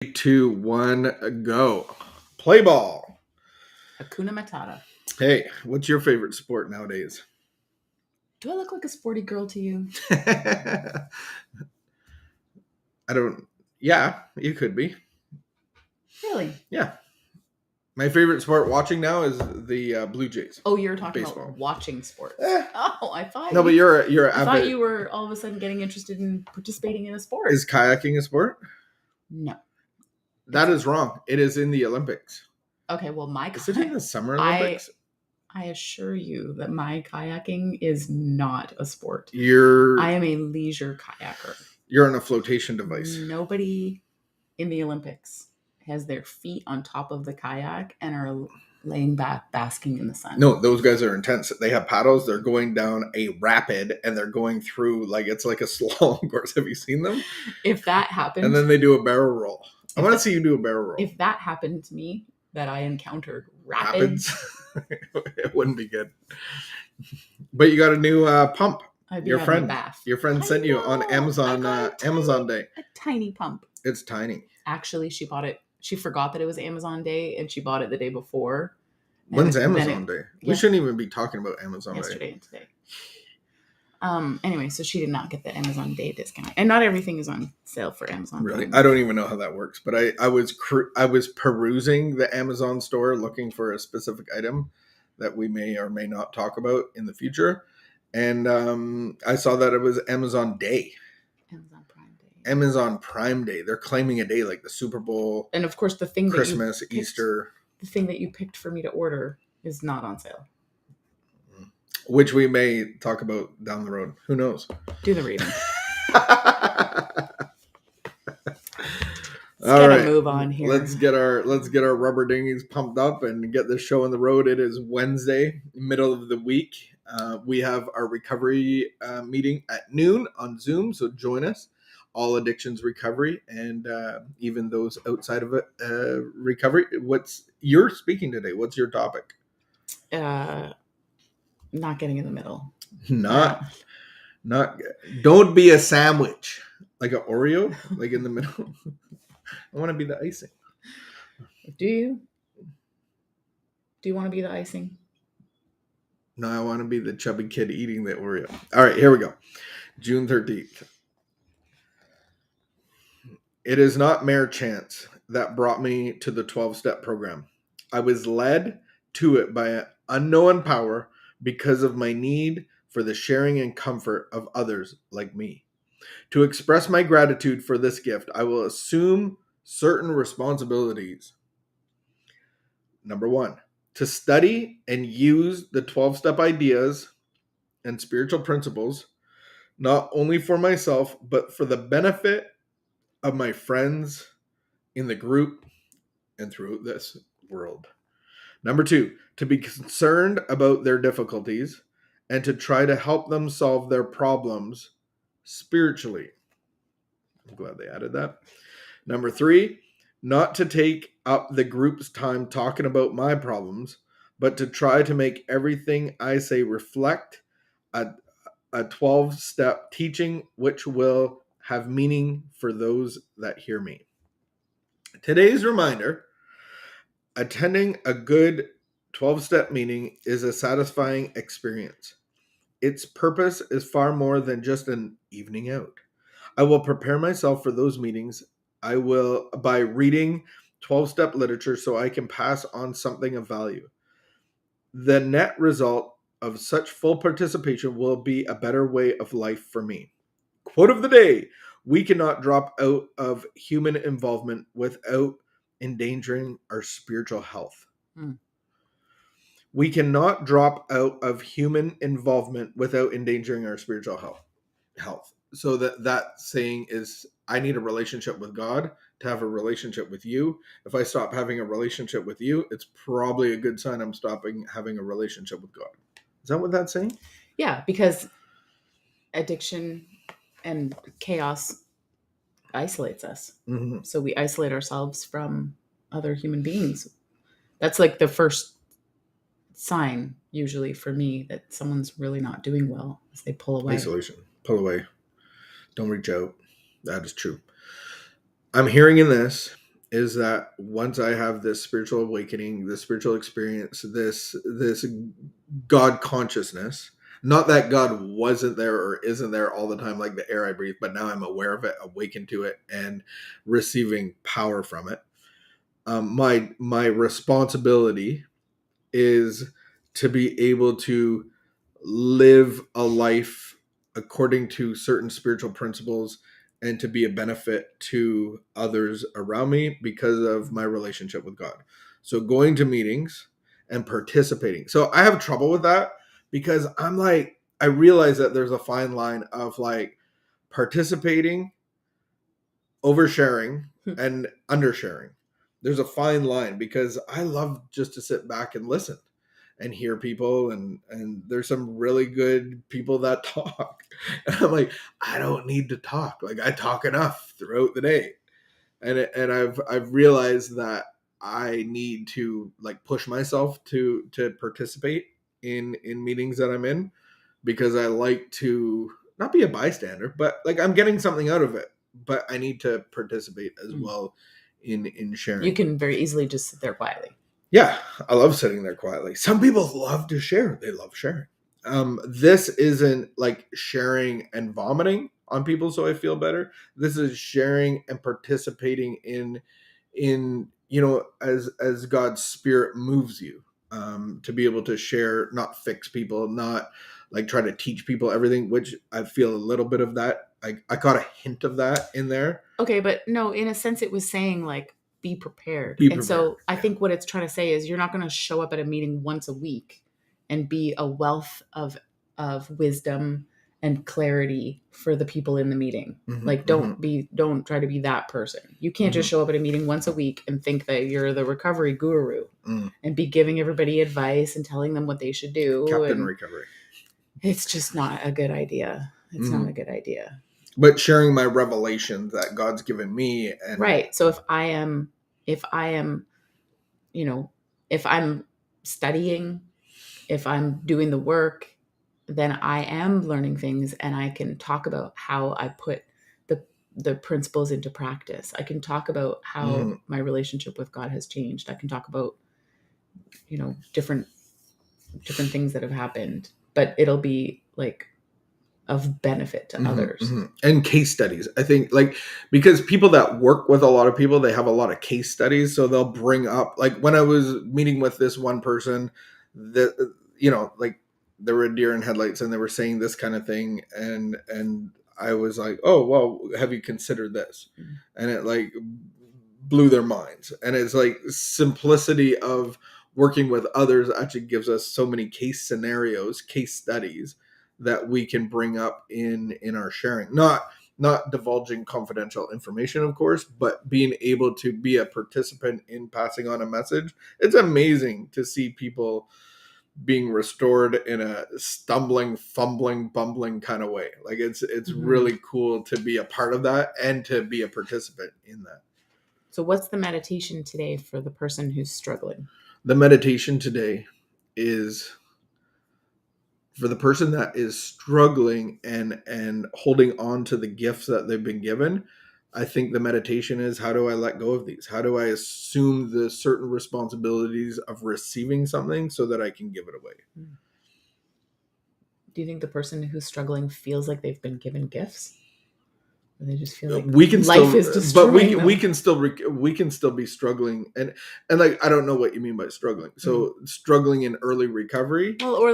2, 1, go. Play ball. Hakuna Matata. Hey, what's your favorite sport nowadays? Do I look like a sporty girl to you? Yeah, you could be. Really? Yeah. My favorite sport watching now is the Blue Jays. Oh, you're talking baseball. about watching sports. Oh, I thought. No, but you're I thought you were all of a sudden getting interested in participating in a sport. Is kayaking a sport? No. That is wrong. It is in the Olympics. Okay, well, Is it in the Summer Olympics? I assure you that my kayaking is not a sport. I am a leisure kayaker. You're on a flotation device. Nobody in the Olympics has their feet on top of the kayak and are laying back basking in the sun. No, those guys are intense. They have paddles. They're going down a rapid and they're going through it's like a slalom course. Have you seen them? If that happened, and then they do a barrel roll. I want to see you do a barrel roll. If that happened to me, that I encountered rapids, it wouldn't be good. But you got a new pump. Your friend sent you on Amazon Day. A tiny pump. It's tiny. Actually, she bought it. She forgot that it was Amazon Day, and she bought it the day before. When's Amazon Day? We shouldn't even be talking about Amazon yesterday and today. Anyway, so she did not get the Amazon Day discount, and not everything is on sale for Amazon. Really, I don't even know how that works. But I was perusing the Amazon store looking for a specific item that we may or may not talk about in the future, and I saw that it was Amazon Day. Amazon Prime Day. They're claiming a day like the Super Bowl, and of course the thing Christmas, Easter. The thing that you picked for me to order is not on sale. Which we may talk about down the road. Who knows? Do the reading. All right, move on here. Let's get our rubber dinghies pumped up and get this show on the road. It is Wednesday, middle of the week. We have our recovery meeting at noon on Zoom, so join us. All addictions recovery, and even those outside of it recovery. You're speaking today? What's your topic? Not getting in the middle. Not. Don't be a sandwich like an Oreo, like in the middle. I want to be the icing. Do you? Do you want to be the icing? No, I want to be the chubby kid eating the Oreo. All right, here we go. June 13th. It is not mere chance that brought me to the 12-step program. I was led to it by an unknown power because of my need for the sharing and comfort of others like me. To express my gratitude for this gift, I will assume certain responsibilities. Number 1, to study and use the 12-step ideas and spiritual principles, not only for myself, but for the benefit of my friends in the group and throughout this world. Number 2, to be concerned about their difficulties and to try to help them solve their problems spiritually. I'm glad they added that. Number 3, not to take up the group's time talking about my problems, but to try to make everything I say reflect a 12-step teaching which will have meaning for those that hear me. Today's reminder: attending a good 12-step meeting is a satisfying experience. Its purpose is far more than just an evening out. I will prepare myself for those meetings. I will by reading 12-step literature so I can pass on something of value. The net result of such full participation will be a better way of life for me. Quote of the day: we cannot drop out of human involvement without endangering our spiritual health. We cannot drop out of human involvement without endangering our spiritual health. So that saying is, I need a relationship with God to have a relationship with you. If I stop having a relationship with you, it's probably a good sign I'm stopping having a relationship with God. Is that what that's saying? Yeah, because addiction and chaos isolates us. Mm-hmm. So we isolate ourselves from other human beings. That's like the first sign, usually for me, that someone's really not doing well, is they pull away. Isolation. Pull away. Don't reach out. That is true. I'm hearing in this is that once I have this spiritual awakening, this spiritual experience, this God consciousness, not that God wasn't there or isn't there all the time like the air I breathe, but now I'm aware of it, awakened to it, and receiving power from it. My responsibility is to be able to live a life according to certain spiritual principles and to be a benefit to others around me because of my relationship with God. So going to meetings and participating. So I have trouble with that because I'm like, I realize that there's a fine line of like participating, oversharing, and undersharing. There's a fine line because I love just to sit back and listen and hear people, and there's some really good people that talk. And I'm like, I don't need to talk. Like I talk enough throughout the day. And I've realized that I need to like push myself to participate in meetings that I'm in, because I like to not be a bystander, but like I'm getting something out of it. But I need to participate as well in sharing. You can very easily just sit there quietly. Yeah, I love sitting there quietly. Some people love to share. They love sharing. This isn't like sharing and vomiting on people so I feel better. This is sharing and participating in as God's spirit moves you, to be able to share, not fix people, not like try to teach people everything, which I feel a little bit of that. I got a hint of that in there. Okay, but no, in a sense it was saying like be prepared. Be and so prepared, I yeah. think what it's trying to say is you're not going to show up at a meeting once a week and be a wealth of wisdom and clarity for the people in the meeting. Like don't try to be that person. You can't just show up at a meeting once a week and think that you're the recovery guru and be giving everybody advice and telling them what they should do. Captain Recovery. It's just not a good idea. It's not a good idea. But sharing my revelations that God's given me. And right. So if I am, if I'm studying, if I'm doing the work, then I am learning things, and I can talk about how I put the principles into practice. I can talk about how my relationship with God has changed. I can talk about, different things that have happened, but it'll be like of benefit to others. And case studies. I think like, because people that work with a lot of people, they have a lot of case studies. So they'll bring up, like when I was meeting with this one person that, like there were deer in headlights and they were saying this kind of thing. And I was like, oh, well, have you considered this? And it like blew their minds. And it's like simplicity of working with others actually gives us so many case scenarios, case studies that we can bring up in our sharing, not divulging confidential information, of course, but being able to be a participant in passing on a message. It's amazing to see people being restored in a stumbling, fumbling, bumbling kind of way. Like it's really cool to be a part of that and to be a participant in that. So what's the meditation today for the person who's struggling? The meditation today is for the person that is struggling and holding on to the gifts that they've been given. I think the meditation is, how do I let go of these? How do I assume the certain responsibilities of receiving something so that I can give it away? Do you think the person who's struggling feels like they've been given gifts? Or they just feel like life is destroying them? we can still be struggling, and like I don't know what you mean by struggling. So struggling in early recovery. Well, or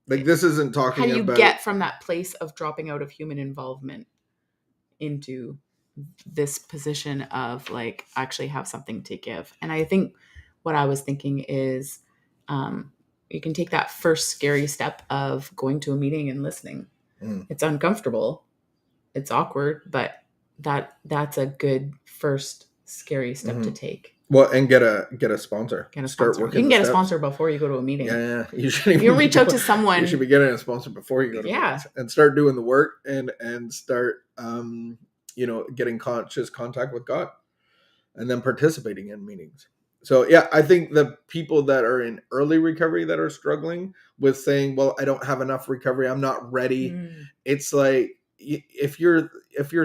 this isn't talking how do you about get from that place of dropping out of human involvement into this position of like actually have something to give. And I think what I was thinking is you can take that first scary step of going to a meeting and listening. It's uncomfortable, it's awkward, but that's a good first scary step to take. Well, and get a sponsor. Start working. You can get a sponsor before you go to a meeting. Yeah. You should reach out to someone. You should be getting a sponsor before you go to meetings, and start doing the work and start getting conscious contact with God, and then participating in meetings. So yeah, I think the people that are in early recovery that are struggling with saying, well, I don't have enough recovery, I'm not ready. It's like, if you're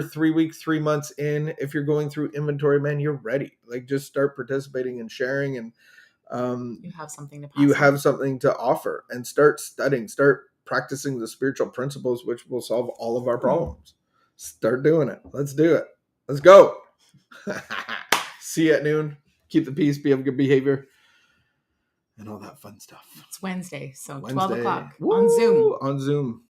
3 weeks, 3 months in, if you're going through inventory, man, you're ready. Like, just start participating and sharing, and You have something to pass you on. have something to offer, and start studying, start practicing the spiritual principles, which will solve all of our problems. Start doing it. Let's do it. Let's go. See you at noon. Keep the peace, be of good behavior, and all that fun stuff. It's Wednesday, so Wednesday. 12 o'clock Woo! on Zoom. On Zoom.